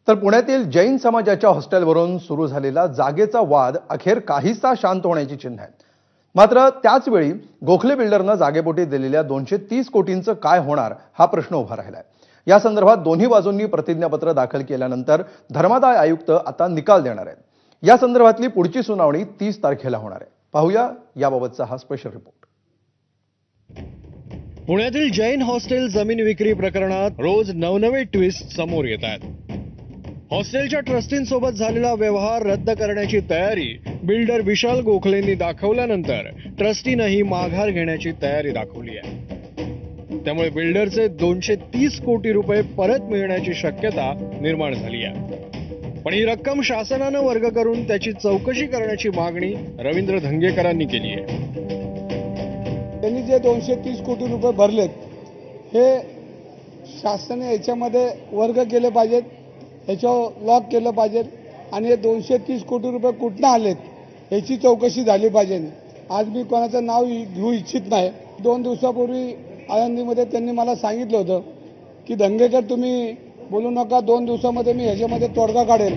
तर पुण्यातील जैन समाजाच्या हॉस्टेलवरून सुरू झालेला जागेचा वाद अखेर काहीसा शांत होण्याची चिन्ह आहेत. मात्र त्याच वेळी गोखले बिल्डरनं जागेपोटी दिलेल्या 230 कोटींचं काय होणार हा प्रश्न उभा राहिलाय. या संदर्भात दोन्ही बाजूंनी प्रतिज्ञापत्र दाखल केल्यानंतर धर्मादाय आयुक्त आता निकाल देणार आहेत. या संदर्भातली पुढची सुनावणी 30 तारखेला होणार आहे. पाहूया याबाबतचा हा स्पेशल रिपोर्ट. पुण्यातील जैन हॉस्टेल जमीन विक्री प्रकरणात रोज नवनवे ट्विस्ट समोर येत आहेत. हॉस्टेलच्या ट्रस्टींसोबत झालेला व्यवहार रद्द करण्याची तयारी बिल्डर विशाल गोखलेंनी दाखवल्यानंतर ट्रस्टीनंही माघार घेण्याची तयारी दाखवली आहे. त्यामुळे बिल्डरचे 230 कोटी रुपये परत मिळण्याची शक्यता निर्माण झाली आहे. पण ही रक्कम शासनानं वर्ग करून त्याची चौकशी करण्याची मागणी रवींद्र धंगेकरांनी केली आहे. त्यांनी जे 230 कोटी रुपये भरलेत हे शासनाने याच्यामध्ये वर्ग केले पाहिजेत, याच्यावर लॉक केलं पाहिजे आणि हे 230 कोटी रुपये कुठनं आलेत याची चौकशी झाली पाहिजे. आज मी कोणाचं नाव घेऊ इच्छित नाही. 2 दिवसापूर्वी आळंदीमध्ये त्यांनी मला सांगितलं होतं की धंगेकर तुम्ही बोलू नका, 2 दिवसामध्ये मी ह्याच्यामध्ये तोडगा काढेल.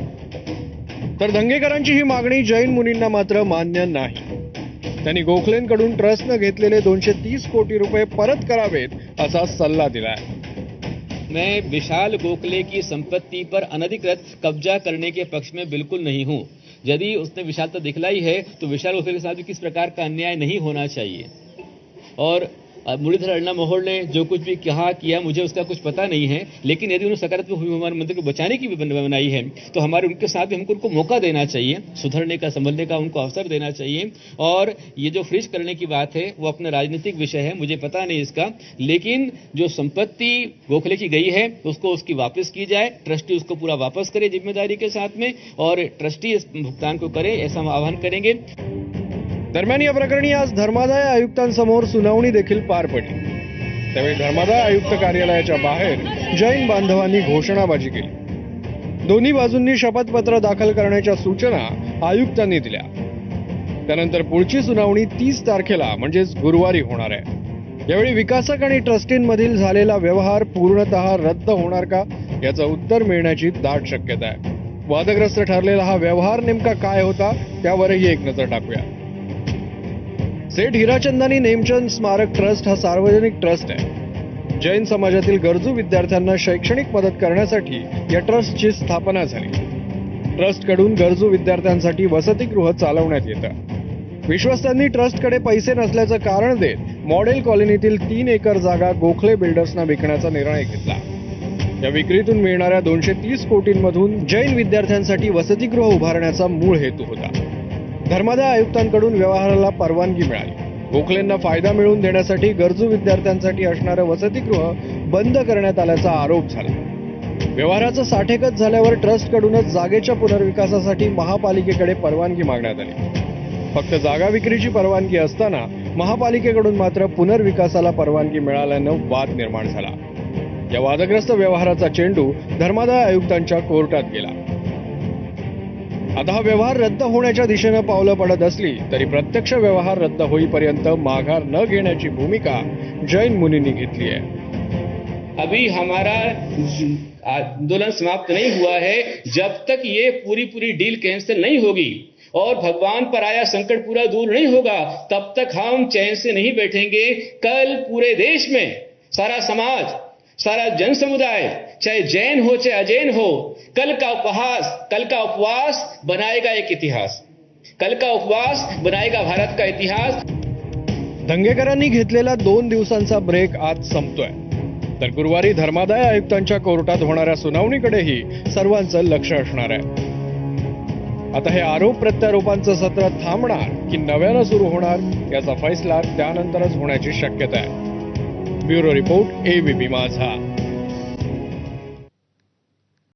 तर धंगेकरांची ही मागणी जैन मुनींना मात्र मान्य नाही. त्यांनी गोखलेंकडून ट्रस्टनं घेतलेले 230 कोटी रुपये परत करावेत असा सल्ला दिलाय. मैं विशाल गोखले की संपत्ति पर अनधिकृत कब्जा करने के पक्ष में बिल्कुल नहीं हूं. यदि उसने विशालता दिखलाई है तो विशाल गोखले के साथ भी किस प्रकार का अन्याय नहीं होना चाहिए. और मुरलीधर अण्णा मोहोळ ने जो कुछ भी कहा किया मुझे उसका कुछ पता नहीं है, लेकिन यदि उन्होंने सकारात्मक हमारे मंदिर को बचाने की भी बनाई है तो हमारे उनके साथ भी हमको उनको मौका देना चाहिए, सुधरने का, संभलने का उनको अवसर देना चाहिए. और ये जो फ्रीज करने की बात है वो अपना राजनीतिक विषय है, मुझे पता नहीं इसका, लेकिन जो संपत्ति गोखले की गई है उसको उसकी वापस की जाए, ट्रस्टी उसको पूरा वापस करे जिम्मेदारी के साथ में, और ट्रस्टी इस भुगतान को करे ऐसा हम आह्वान करेंगे. दरम्यान या प्रकरणी आज धर्मादाय आयुक्तांसमोर सुनावणी देखील पार पडली. त्यावेळी धर्मादाय आयुक्त कार्यालयाच्या बाहेर जैन बांधवांनी घोषणाबाजी केली. दोन्ही बाजूंनी शपथपत्र दाखल करण्याच्या सूचना आयुक्तांनी दिल्या. त्यानंतर पुढची सुनावणी 30 तारखेला म्हणजेच गुरुवारी होणार आहे. यावेळी विकासक आणि ट्रस्टींमधील झालेला व्यवहार पूर्णतः रद्द होणार का याचं उत्तर मिळण्याची दाट शक्यता आहे. वादग्रस्त ठरलेला हा व्यवहार नेमका काय होता त्यावरही एक नजर टाकूया. सेठ हिराचंदानी नेमचंद स्मारक ट्रस्ट हा सार्वजनिक ट्रस्ट आहे. जैन समाजातील गरजू विद्यार्थ्यांना शैक्षणिक मदत करण्यासाठी या ट्रस्टची स्थापना झाली. ट्रस्टकडून गरजू विद्यार्थ्यांसाठी वसतिगृह चालवण्यात येतं. विश्वस्तांनी ट्रस्टकडे पैसे नसल्याचं कारण देत मॉडेल कॉलनीतील 3 एकर जागा गोखले बिल्डर्सना विकण्याचा निर्णय घेतला. या विक्रीतून मिळणाऱ्या 230 कोटींमधून जैन विद्यार्थ्यांसाठी वसतिगृह उभारण्याचा मूळ हेतू होता. धर्मादाय आयुक्तांकडून व्यवहाराला परवानगी मिळाली. गोखलेंना फायदा मिळवून देण्यासाठी गरजू विद्यार्थ्यांसाठी असणारं वसतिगृह बंद करण्यात आल्याचा आरोप झाला. व्यवहाराचं साठेकत झाल्यावर ट्रस्टकडूनच जागेच्या पुनर्विकासासाठी महापालिकेकडे परवानगी मागण्यात आली. फक्त जागा विक्रीची परवानगी असताना महापालिकेकडून मात्र पुनर्विकासाला परवानगी मिळाल्यानं वाद निर्माण झाला. या वादग्रस्त व्यवहाराचा चेंडू धर्मादाय आयुक्तांच्या कोर्टात गेला. आता हा व्यवहार रद्द होण्याच्या दिशेनं पावलं पडत असली तरी प्रत्यक्ष व्यवहार रद्द होईपर्यंत माघार न घेण्याची भूमिका जैन मुनींनी घेतली आहे. अभी हमारा आंदोलन समाप्त नहीं हुआ है. जब तक ये पूरी डील कैंसिल नहीं होगी और भगवान पर आया संकट पूरा दूर नहीं होगा तब तक हम चैन से नहीं बैठेंगे. कल पूरे देश में सारा समाज, सारा जन समुदाय, चाहे जैन हो चाहे अजैन हो, कल का उपवास बनाएगा एक इतिहास. कल का उपवास बनाएगा भारत का इतिहास. धंगेकरांनी घेतलेला 2 दिवसांचा ब्रेक आज संपतोय. तर गुरुवारी धर्मादाय आयुक्तांच्या कोर्टात होणाऱ्या सुनावणीकडेही सर्वांचं लक्ष असणार आहे. आता हे आरोप प्रत्यारोपांचं सत्र थांबणार की नव्यानं सुरू होणार याचा फैसला त्यानंतरच होण्याची शक्यता आहे. ब्युरो रिपोर्ट, ABP माझा.